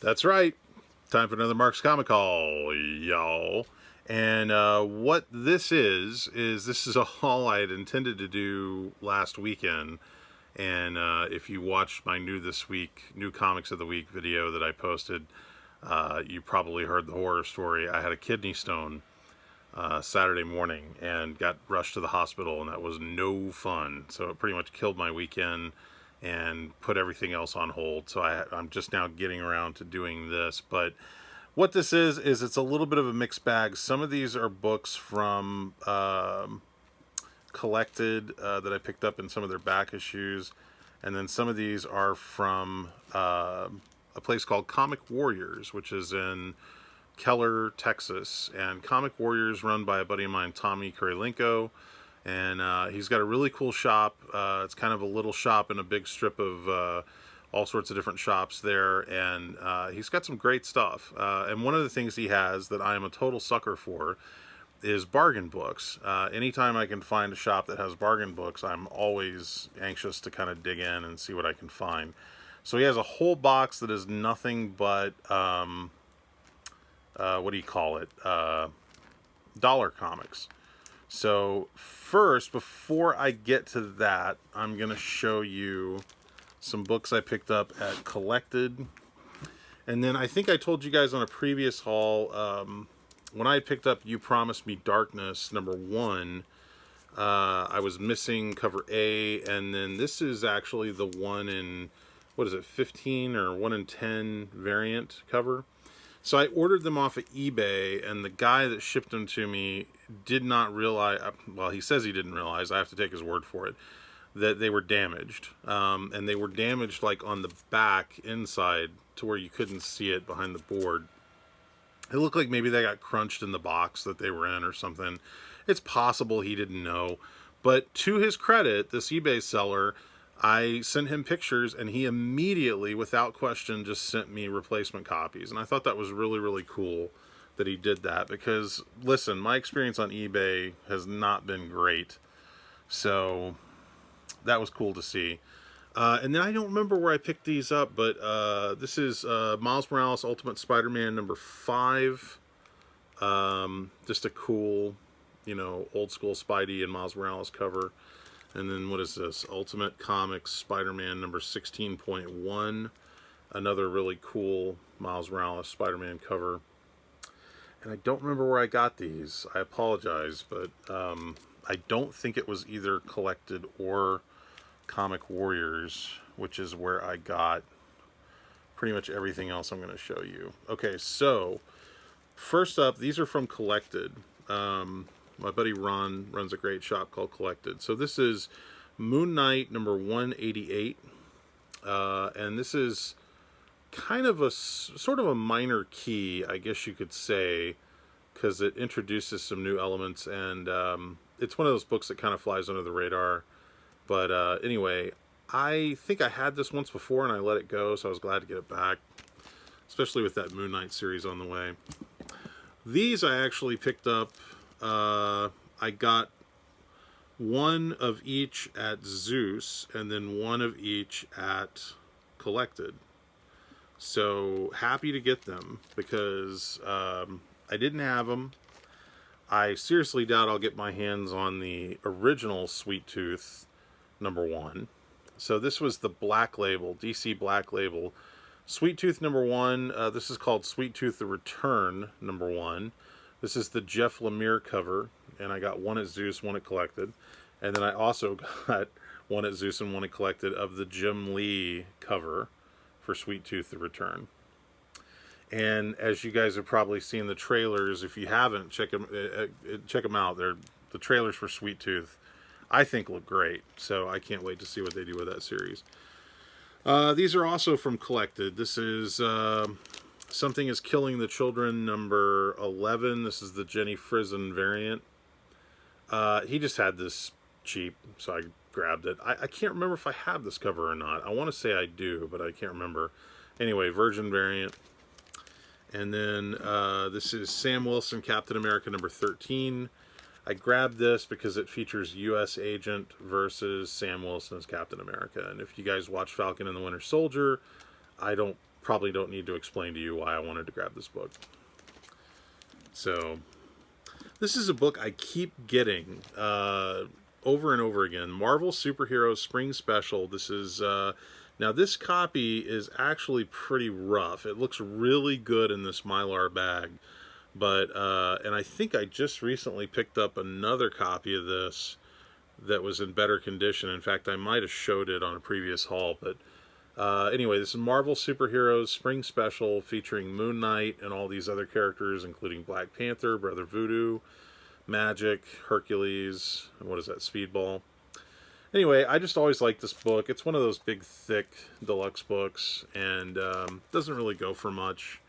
That's right. Time for another Mark's Comic Haul, y'all. And what this is this is a haul I had intended to do last weekend. And if you watched my new Comics of the Week video that I posted, you probably heard the horror story. I had a kidney stone Saturday morning and got rushed to the hospital, and that was no fun. So it pretty much killed my weekend and put everything else on hold. So I'm just now getting around to doing this. But what this is it's a little bit of a mixed bag. Some of these are books from Collected that I picked up in some of their back issues. And then some of these are from a place called Comic Warriors, which is in Keller, Texas. And Comic Warriors run by a buddy of mine, Tommy Kurilenko. And he's got a really cool shop. It's kind of a little shop in a big strip of all sorts of different shops there. And he's got some great stuff. And one of the things he has that I am a total sucker for is bargain books. Anytime I can find a shop that has bargain books, I'm always anxious to kind of dig in and see what I can find. So he has a whole box that is nothing but, what do you call it? Dollar comics. So first, before I get to that, I'm going to show you some books I picked up at Collected. And then I think I told you guys on a previous haul, when I picked up You Promised Me Darkness, #1, I was missing cover A, and then this is actually the one in, 15 or 1 in 10 variant cover. So I ordered them off of eBay, and the guy that shipped them to me did not realize, well, he says he didn't realize, I have to take his word for it, that they were damaged. And they were damaged like on the back inside to where you couldn't see it behind the board. It looked like maybe they got crunched in the box that they were in or something. It's possible he didn't know. But to his credit, this eBay seller, I sent him pictures, and he immediately, without question, just sent me replacement copies. And I thought that was really, really cool that he did that. Because, listen, my experience on eBay has not been great. So that was cool to see. And then I don't remember where I picked these up, but this is Miles Morales Ultimate Spider-Man #5. Just a cool, old school Spidey and Miles Morales cover. And then what is this? Ultimate Comics Spider-Man #16.1. Another really cool Miles Morales Spider-Man cover. And I don't remember where I got these. I apologize, but I don't think it was either Collected or Comic Warriors, which is where I got pretty much everything else I'm going to show you. Okay, so first up, these are from Collected. My buddy Ron runs a great shop called Collected. So this is Moon Knight #188. And this is kind of a sort of a minor key, I guess you could say, because it introduces some new elements. And it's one of those books that kind of flies under the radar. But anyway, I think I had this once before and I let it go, so I was glad to get it back, especially with that Moon Knight series on the way. These I actually picked up. I got one of each at Zeus and then one of each at Collected. So happy to get them because I didn't have them. I seriously doubt I'll get my hands on the original Sweet Tooth #1. So this was the Black Label, DC Black Label. Sweet Tooth #1, this is called Sweet Tooth The Return #1. This is the Jeff Lemire cover, and I got one at Zeus, one at Collected. And then I also got one at Zeus and one at Collected of the Jim Lee cover for Sweet Tooth The Return. And as you guys have probably seen the trailers, if you haven't, check them out. They're the trailers for Sweet Tooth. I think look great, so I can't wait to see what they do with that series. These are also from Collected. This is Something is Killing the Children #11. This is the Jenny Frison variant. He just had this cheap, so I grabbed it. I can't remember if I have this cover or not. I want to say I do, but I can't remember. Anyway, Virgin variant. And then this is Sam Wilson, Captain America #13. I grabbed this because it features U.S. Agent versus Sam Wilson as Captain America. And if you guys watch Falcon and the Winter Soldier, I don't probably don't need to explain to you why I wanted to grab this book. So, this is a book I keep getting over and over again. Marvel Superheroes Spring Special. This is, now this copy is actually pretty rough. It looks really good in this Mylar bag. But, and I think I just recently picked up another copy of this that was in better condition. In fact, I might have showed it on a previous haul. But anyway, this is Marvel Superheroes Spring Special featuring Moon Knight and all these other characters, including Black Panther, Brother Voodoo, Magic, Hercules, and what is that, Speedball. Anyway, I just always liked this book. It's one of those big, thick, deluxe books, and doesn't really go for much.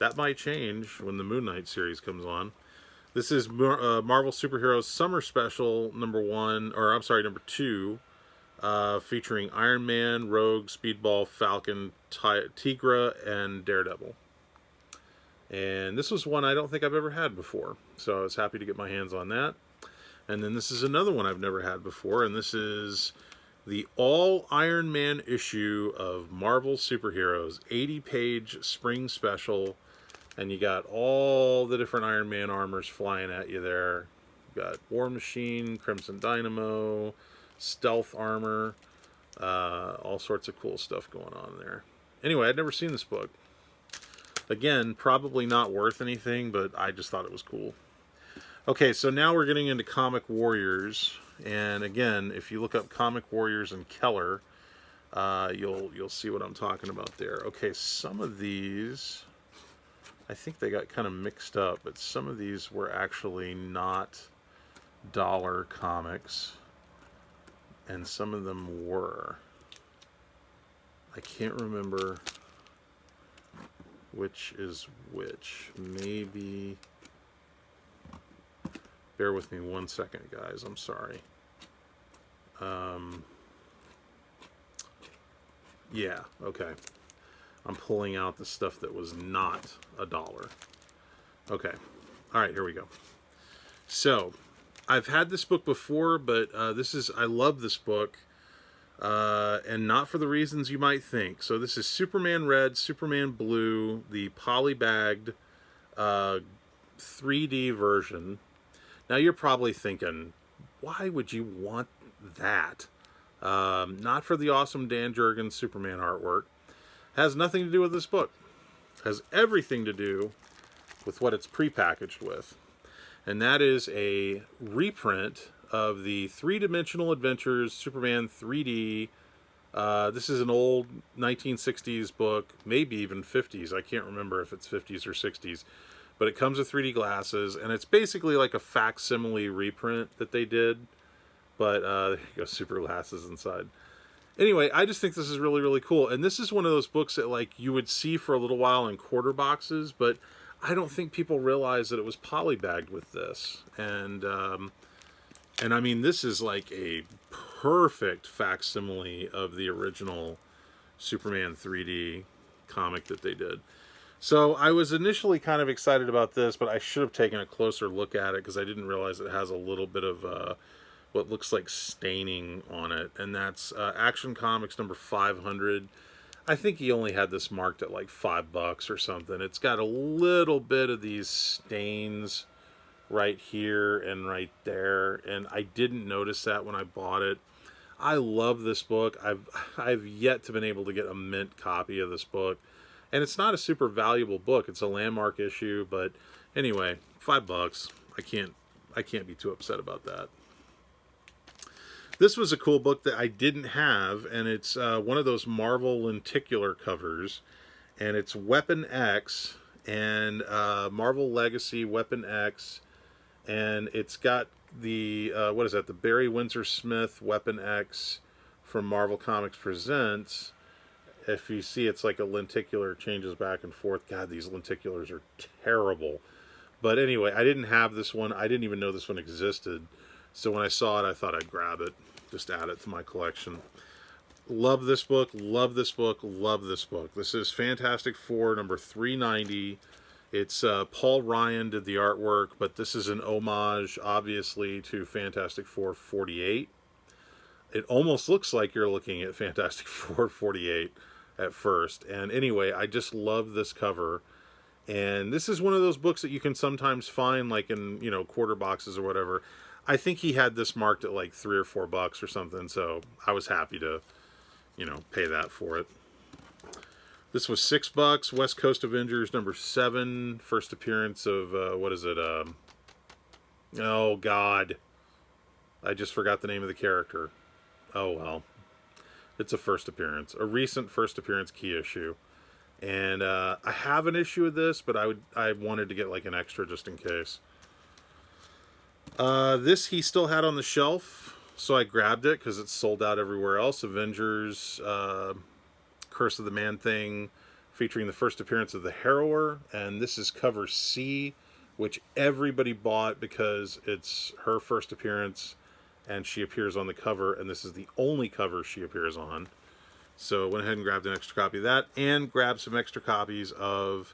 That might change when the Moon Knight series comes on. This is Marvel Superheroes Summer Special number 2, featuring Iron Man, Rogue, Speedball, Falcon, Tigra, and Daredevil. And this was one I don't think I've ever had before, so I was happy to get my hands on that. And then this is another one I've never had before, and this is the All Iron Man issue of Marvel Superheroes, 80-page spring special. And you got all the different Iron Man armors flying at you there. You got War Machine, Crimson Dynamo, Stealth Armor, all sorts of cool stuff going on there. Anyway, I'd never seen this book. Again, probably not worth anything, but I just thought it was cool. Okay, so now we're getting into Comic Warriors. And again, if you look up Comic Warriors and Keller, you'll see what I'm talking about there. Okay, some of these, I think they got kind of mixed up, but some of these were actually not dollar comics, and some of them were. I can't remember which is which. Maybe, bear with me one second, guys. I'm sorry. Yeah, okay. I'm pulling out the stuff that was not a dollar. Okay. All right, here we go. So, I've had this book before, but I love this book, and not for the reasons you might think. So this is Superman Red, Superman Blue, the polybagged 3D version. Now you're probably thinking, why would you want that? Not for the awesome Dan Jurgens Superman artwork. Has nothing to do with this book. Has everything to do with what it's prepackaged with. And that is a reprint of the Three-Dimensional Adventures Superman 3D. This is an old 1960s book, maybe even 50s. I can't remember if it's 50s or 60s. But it comes with 3D glasses, and it's basically like a facsimile reprint that they did. But there you go, super glasses inside. Anyway, I just think this is really, really cool. And this is one of those books that like you would see for a little while in quarter boxes, but I don't think people realize that it was polybagged with this. And I mean, this is like a perfect facsimile of the original Superman 3D comic that they did. So I was initially kind of excited about this, but I should have taken a closer look at it because I didn't realize it has a little bit of what looks like staining on it. And that's Action Comics number 500. I think he only had this marked at like $5 or something. It's got a little bit of these stains right here and right there, and I didn't notice that when I bought it. I love this book. I've yet to been able to get a mint copy of this book, and it's not a super valuable book. It's a landmark issue, but anyway, $5. I can't be too upset about that. This was a cool book that I didn't have, and it's one of those Marvel lenticular covers, and it's Weapon X and Marvel Legacy Weapon X, and it's got the what is that? The Barry Windsor Smith Weapon X from Marvel Comics Presents. If you see, it's like a lenticular, changes back and forth. God, these lenticulars are terrible. But anyway, I didn't have this one. I didn't even know this one existed. So when I saw it, I thought I'd grab it, just add it to my collection. Love this book, love this book, love this book. This is Fantastic Four number 390. It's Paul Ryan did the artwork, but this is an homage, obviously, to Fantastic Four 48. It almost looks like you're looking at Fantastic Four 48. at first. And anyway, I just love this cover. And this is one of those books that you can sometimes find like in, you know, quarter boxes or whatever. I think he had this marked at like $3 or $4 or something. So I was happy to, you know, pay that for it. This was $6. West Coast Avengers #7. First appearance of, what is it? Oh, God. I just forgot the name of the character. Oh, well. It's a first appearance. A recent first appearance key issue. And I have an issue of this, but I wanted to get like an extra just in case. This he still had on the shelf, so I grabbed it because it's sold out everywhere else. Avengers, Curse of the Man-Thing, featuring the first appearance of the Harrower. And this is cover C, which everybody bought because it's her first appearance and she appears on the cover, and this is the only cover she appears on. So I went ahead and grabbed an extra copy of that, and grabbed some extra copies of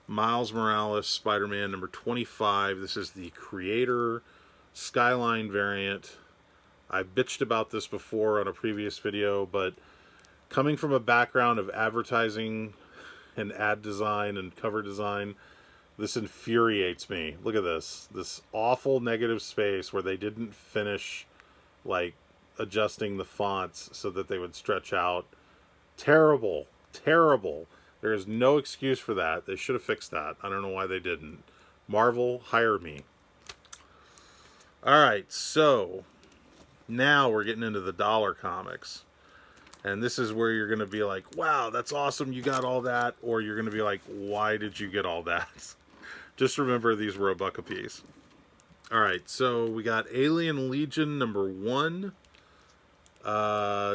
Miles Morales Spider-Man #25. This is the Creator Skyline variant. I bitched about this before on a previous video, but coming from a background of advertising and ad design and cover design, this infuriates me. Look at this. This awful negative space where they didn't finish like adjusting the fonts so that they would stretch out. Terrible. Terrible. There is no excuse for that. They should have fixed that. I don't know why they didn't. Marvel, hire me. Alright, so now we're getting into the dollar comics. And this is where you're going to be like, wow, that's awesome, you got all that. Or you're going to be like, why did you get all that? Just remember these were $1 a piece. Alright, so we got Alien Legion #1.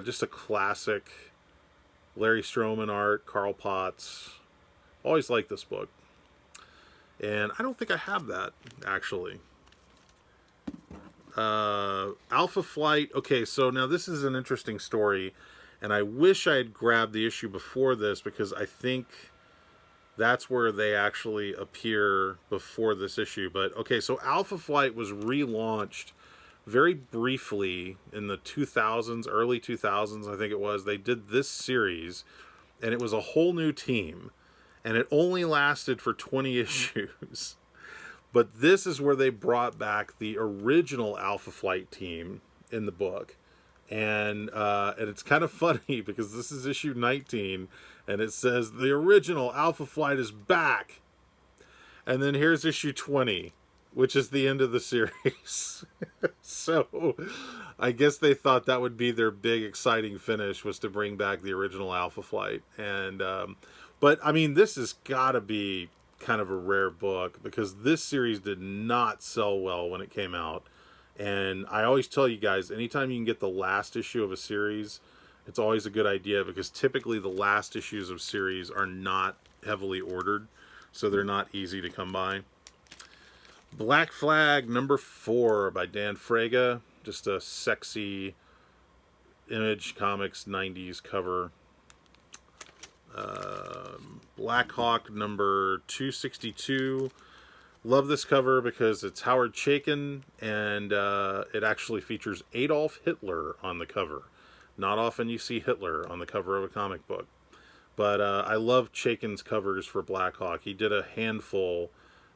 Just a classic. Larry Stroman art, Carl Potts. Always liked this book. And I don't think I have that, actually. Alpha Flight. Okay, so now this is an interesting story. And I wish I had grabbed the issue before this, because I think that's where they actually appear before this issue. But, okay, so Alpha Flight was relaunched very briefly in the 2000s, early 2000s, I think it was. They did this series, and it was a whole new team. And it only lasted for 20 issues. But this is where they brought back the original Alpha Flight team in the book. And it's kind of funny because this is issue 19, and it says the original Alpha Flight is back. And then here's issue 20, which is the end of the series. So I guess they thought that would be their big exciting finish, was to bring back the original Alpha Flight. And but I mean, this has got to be kind of a rare book, because this series did not sell well when it came out. And I always tell you guys, anytime you can get the last issue of a series, it's always a good idea, because typically the last issues of series are not heavily ordered, so they're not easy to come by. Black Flag #4 by Dan Fraga. Just a sexy Image Comics 90s cover. Blackhawk #262. Love this cover because it's Howard Chaykin, and it actually features Adolf Hitler on the cover. Not often you see Hitler on the cover of a comic book. But I love Chaykin's covers for Blackhawk. He did a handful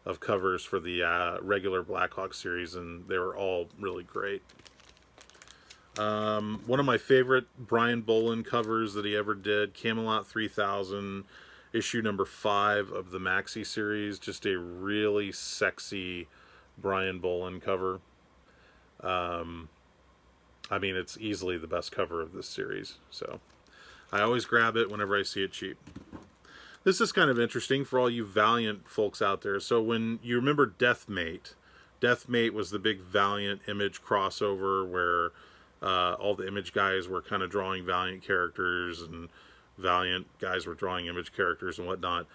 of covers for the regular Blackhawk series, and they were all really great. One of my favorite Brian Bolland covers that he ever did, Camelot 3000, issue #5 of the Maxi series. Just a really sexy Brian Bolland cover. I mean, it's easily the best cover of this series, so I always grab it whenever I see it cheap. This is kind of interesting for all you Valiant folks out there. So when you remember Deathmate, Deathmate was the big Valiant Image crossover where all the Image guys were kind of drawing Valiant characters, and Valiant guys were drawing Image characters and whatnot.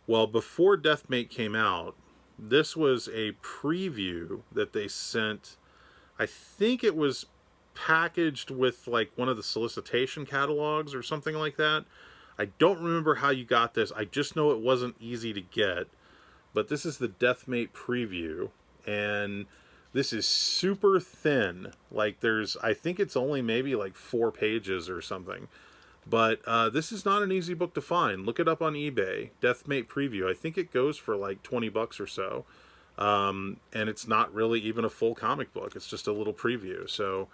Well, before Deathmate came out, this was a preview that they sent. I think it was packaged with like one of the solicitation catalogs or something like that. I don't remember how you got this. I just know it wasn't easy to get. But this is the Deathmate Preview, and this is super thin. Like I think it's only maybe like 4 pages or something. But this is not an easy book to find. Look it up on eBay. Deathmate Preview. I think it goes for like 20 bucks or so. And it's not really even a full comic book. It's just a little preview. So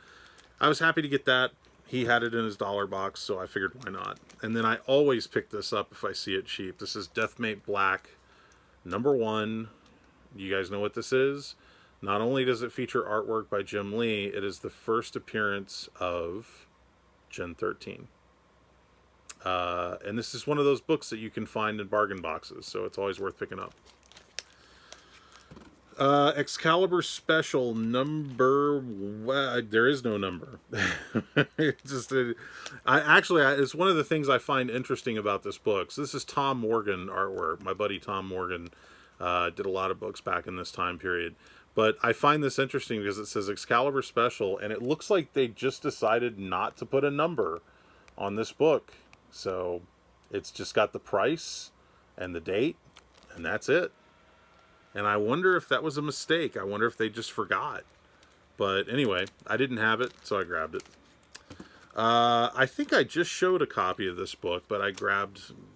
I was happy to get that. He had it in his dollar box, so I figured why not. And then I always pick this up if I see it cheap. This is Deathmate Black, #1. You guys know what this is? Not only does it feature artwork by Jim Lee, it is the first appearance of Gen 13. And this is one of those books that you can find in bargain boxes, so it's always worth picking up. Excalibur Special there is no number. It's just it's one of the things I find interesting about this book. So this is Tom Morgan artwork. My buddy Tom Morgan did a lot of books back in this time period. But I find this interesting because it says Excalibur Special, and it looks like they just decided not to put a number on this book. So it's just got the price and the date, and that's it. And I wonder if that was a mistake. I wonder if they just forgot. But anyway, I didn't have it, so I grabbed it. I think I just showed a copy of this book, but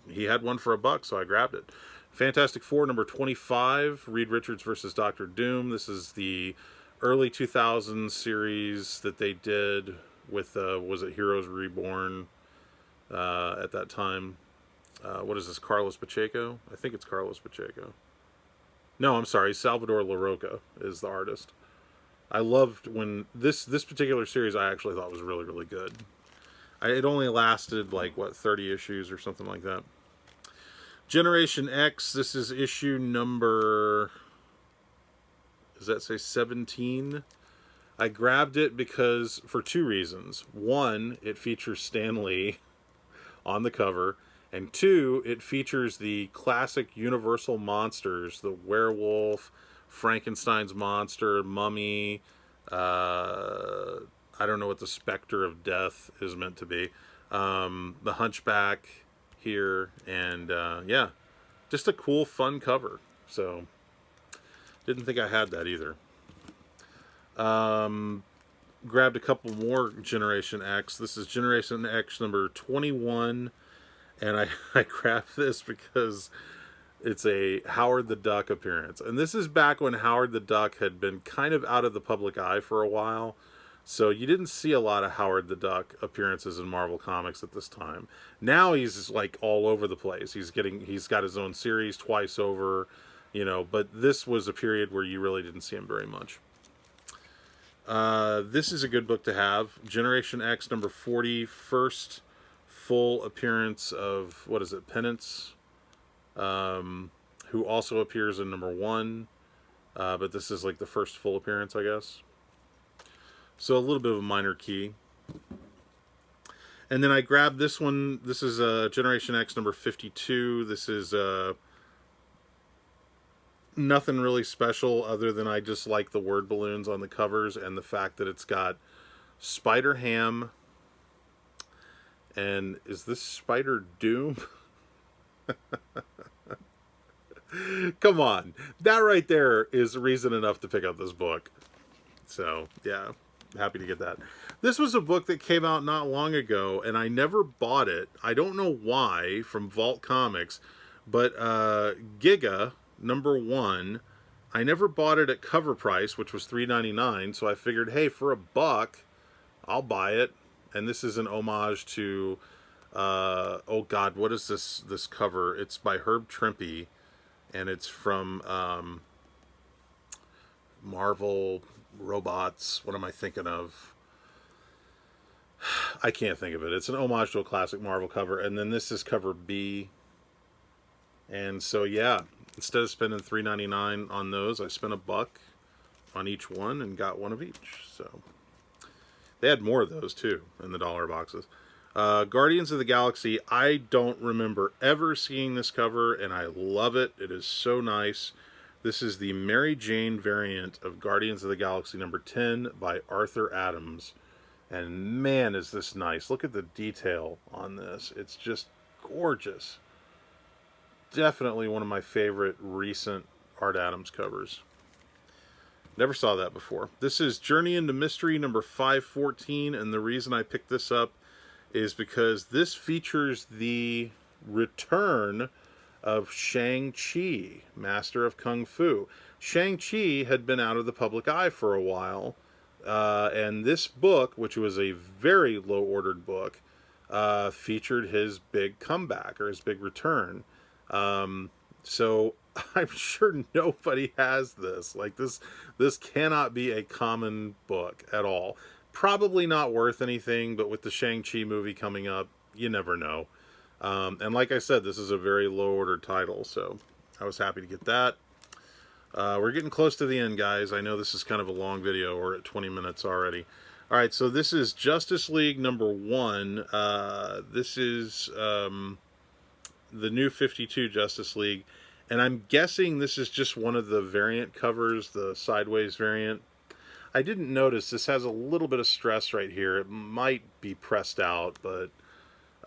he had one for $1, so I grabbed it. Fantastic Four, #25, Reed Richards versus Dr. Doom. This is the early 2000s series that they did with, was it Heroes Reborn at that time? What is this, Carlos Pacheco? I think it's Carlos Pacheco. No, I'm sorry, Salvador LaRocca is the artist. I loved when this particular series I actually thought was really, really good. It only lasted like, 30 issues or something like that. Generation X, this is issue number, does that say 17? I grabbed it because, for two reasons. One, it features Stan Lee on the cover. And two, it features the classic Universal monsters, the werewolf, Frankenstein's monster, mummy, I don't know what the specter of death is meant to be, the hunchback here, and yeah, just a cool, fun cover. So, didn't think I had that either. Grabbed a couple more Generation X. This is Generation X #21. And I grabbed this because it's a Howard the Duck appearance. And this is back when Howard the Duck had been kind of out of the public eye for a while. So you didn't see a lot of Howard the Duck appearances in Marvel Comics at this time. Now he's like all over the place. He's got his own series twice over, but this was a period where you really didn't see him very much. This is a good book to have. Generation X #40, first full appearance of, what is it, Penance, who also appears in #1, but this is like the first full appearance, I guess. So a little bit of a minor key. And then I grabbed this one. This is Generation X #52. This is nothing really special other than I just like the word balloons on the covers and the fact that it's got Spider-Ham. And is this Spider Doom? Come on. That right there is reason enough to pick up this book. So, yeah, happy to get that. This was a book that came out not long ago, and I never bought it. I don't know why, from Vault Comics, but Giga, #1, I never bought it at cover price, which was $3.99, so I figured, hey, for $1, I'll buy it. And this is an homage to, oh God, what is this cover? It's by Herb Trimpe, and it's from Marvel Robots. What am I thinking of? I can't think of it. It's an homage to a classic Marvel cover, and then this is cover B. And so, yeah, instead of spending $3.99 on those, I spent $1 on each one and got one of each. So they had more of those, too, in the dollar boxes. Guardians of the Galaxy, I don't remember ever seeing this cover, and I love it. It is so nice. This is the Mary Jane variant of Guardians of the Galaxy #10 by Arthur Adams. And man, is this nice. Look at the detail on this. It's just gorgeous. Definitely one of my favorite recent Art Adams covers. Never saw that before. This is Journey into Mystery #514, and the reason I picked this up is because this features the return of Shang-Chi, Master of Kung Fu. Shang-Chi had been out of the public eye for a while, and this book, which was a very low-ordered book, featured his big comeback, or his big return. So I'm sure nobody has this. Like, this cannot be a common book at all. Probably not worth anything, but with the Shang-Chi movie coming up, you never know. And like I said, this is a very low-ordered title, so I was happy to get that. We're getting close to the end, guys. I know this is kind of a long video. We're at 20 minutes already. All right, so this is Justice League #1. This is the new 52 Justice League. And I'm guessing this is just one of the variant covers, the sideways variant. I didn't notice this has a little bit of stress right here. It might be pressed out, but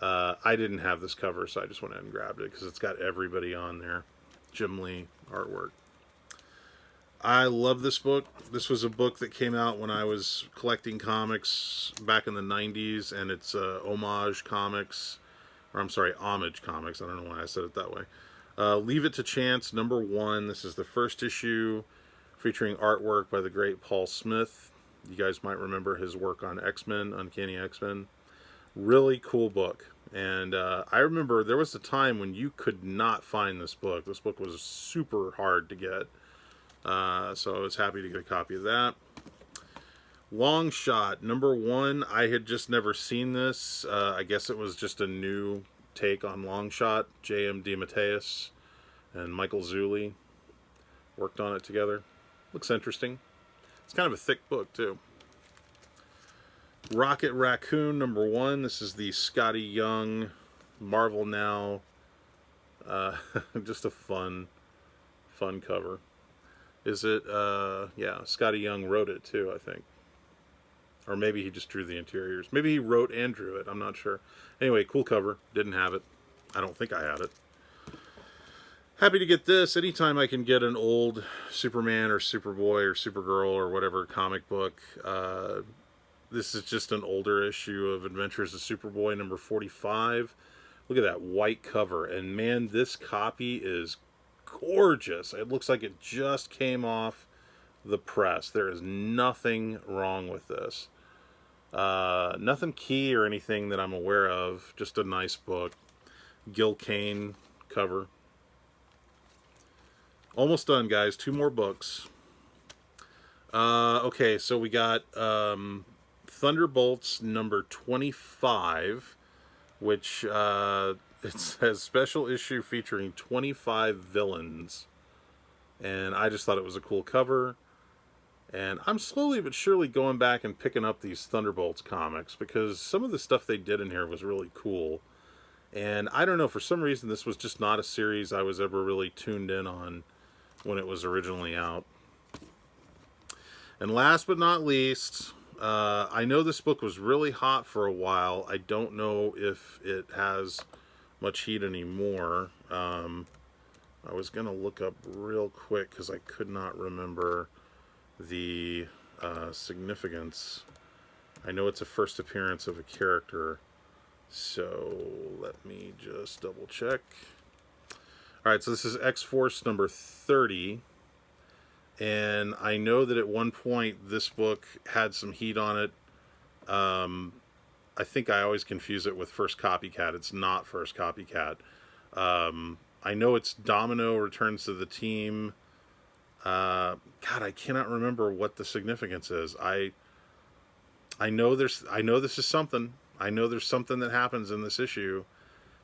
I didn't have this cover, so I just went ahead and grabbed it because it's got everybody on there. Jim Lee artwork. I love this book. This was a book that came out when I was collecting comics back in the 90s, and it's homage comics. Or I'm sorry, homage comics. I don't know why I said it that way. Leave It to Chance, #1. This is the first issue featuring artwork by the great Paul Smith. You guys might remember his work on X-Men, Uncanny X-Men. Really cool book. And I remember there was a time when you could not find this book. This book was super hard to get. So I was happy to get a copy of that. Longshot, #1. I had just never seen this. I guess it was just a new take on Longshot. J.M. DeMatteis and Michael Zulli worked on it together. Looks interesting. It's kind of a thick book, too. Rocket Raccoon, #1. This is the Scotty Young Marvel Now. Just a fun cover. Is it, yeah, Scotty Young wrote it, too, I think. Or maybe he just drew the interiors. Maybe he wrote and drew it. I'm not sure. Anyway, cool cover. Didn't have it. I don't think I had it. Happy to get this. Anytime I can get an old Superman or Superboy or Supergirl or whatever comic book. This is just an older issue of Adventures of Superboy, #45. Look at that white cover. And man, this copy is gorgeous. It looks like it just came off the press. There is nothing wrong with this. Nothing key or anything that I'm aware of. Just a nice book. Gil Kane cover. Almost done, guys. 2 more books. Okay, so we got Thunderbolts #25, which it says special issue featuring 25 villains. And I just thought it was a cool cover. And I'm slowly but surely going back and picking up these Thunderbolts comics because some of the stuff they did in here was really cool. And I don't know, for some reason this was just not a series I was ever really tuned in on when it was originally out. And last but not least, I know this book was really hot for a while. I don't know if it has much heat anymore. I was going to look up real quick because I could not remember the significance. I know it's a first appearance of a character, so let me just double check. Alright, so this is X-Force #30, and I know that at one point this book had some heat on it. I think I always confuse it with First Copycat. It's not First Copycat. I know it's Domino Returns to the Team. God, I cannot remember what the significance is. I know this is something. I know there's something that happens in this issue.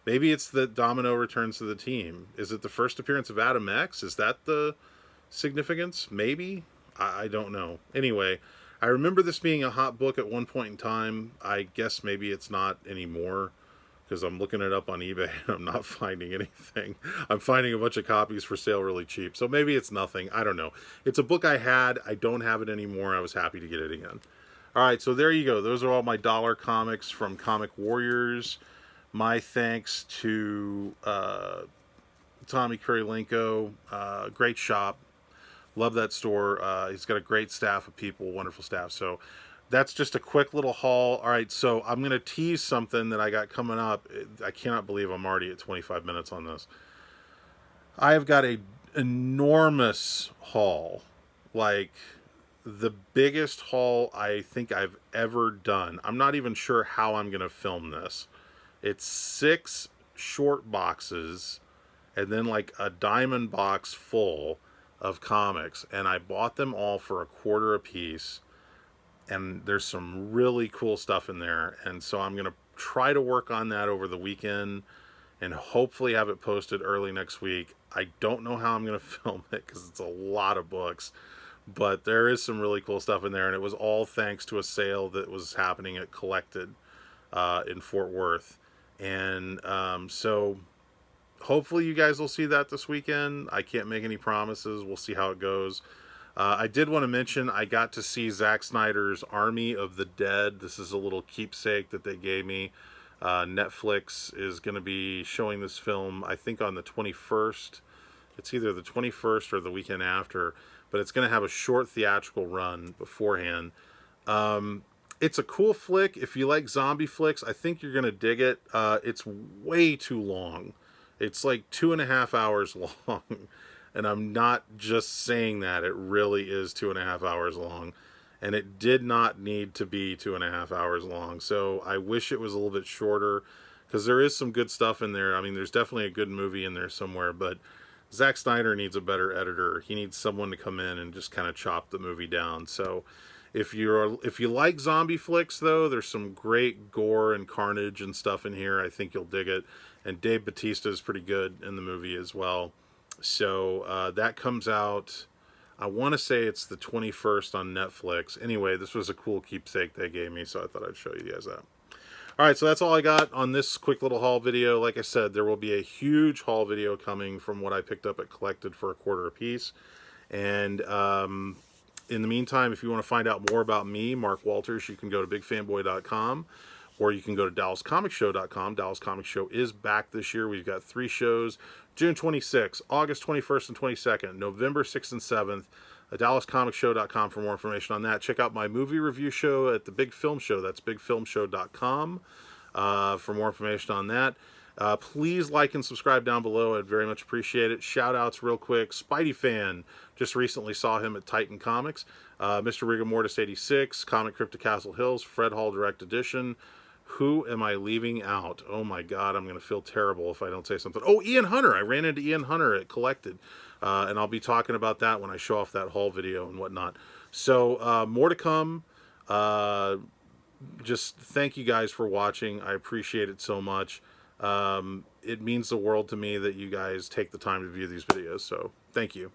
Maybe it's that Domino returns to the team. Is it the first appearance of Adam X? Is that the significance? Maybe? I don't know. Anyway, I remember this being a hot book at one point in time. I guess maybe it's not anymore because I'm looking it up on eBay and I'm not finding anything. I'm finding a bunch of copies for sale really cheap. So maybe it's nothing. I don't know. It's a book I had. I don't have it anymore. I was happy to get it again. All right, so there you go. Those are all my dollar comics from Comic Warriors. My thanks to Tommy Kurilenko. Great shop. Love that store. He's got a great staff of people, wonderful staff. So that's just a quick little haul. All right, so I'm going to tease something that I got coming up. I cannot believe I'm already at 25 minutes on this. I have got a enormous haul, like the biggest haul I think I've ever done. I'm not even sure how I'm going to film this. It's 6 short boxes and then like a diamond box full of comics, and I bought them all for $1 a piece. And there's some really cool stuff in there, and so I'm gonna try to work on that over the weekend and hopefully have it posted early next week. I don't know how I'm gonna film it because it's a lot of books, but there is some really cool stuff in there, and it was all thanks to a sale that was happening at Collected in Fort Worth. And so hopefully you guys will see that this weekend. I can't make any promises. We'll see how it goes. I did want to mention I got to see Zack Snyder's Army of the Dead. This is a little keepsake that they gave me. Netflix is going to be showing this film, I think, on the 21st. It's either the 21st or the weekend after, but it's going to have a short theatrical run beforehand. It's a cool flick. If you like zombie flicks, I think you're going to dig it. It's way too long. It's like 2.5 hours long. And I'm not just saying that. It really is 2.5 hours long. And it did not need to be 2.5 hours long. So I wish it was a little bit shorter, because there is some good stuff in there. I mean, there's definitely a good movie in there somewhere, but Zack Snyder needs a better editor. He needs someone to come in and just kind of chop the movie down. So if you like zombie flicks, though, there's some great gore and carnage and stuff in here. I think you'll dig it. And Dave Bautista is pretty good in the movie as well. So that comes out, I want to say it's the 21st on Netflix. Anyway, this was a cool keepsake they gave me, so I thought I'd show you guys that. All right, so that's all I got on this quick little haul video. Like I said, there will be a huge haul video coming from what I picked up at Collected for $1 a piece. And in the meantime, if you want to find out more about me, Mark Walters, you can go to bigfanboy.com. Or you can go to DallasComicShow.com. Dallas Comic Show is back this year. We've got 3 shows. June 26th, August 21st and 22nd, November 6th and 7th. DallasComicShow.com for more information on that. Check out my movie review show at the Big Film Show. That's BigFilmShow.com for more information on that. Please like and subscribe down below. I'd very much appreciate it. Shout outs real quick. Spidey Fan. Just recently saw him at Titan Comics. Mr. Rigor Mortis 86. Comic Crypto Castle Hills. Fred Hall Direct Edition. Who am I leaving out? Oh my God, I'm going to feel terrible if I don't say something. Oh, Ian Hunter. I ran into Ian Hunter at Collected. And I'll be talking about that when I show off that haul video and whatnot. So more to come. Just thank you guys for watching. I appreciate it so much. It means the world to me that you guys take the time to view these videos. So thank you.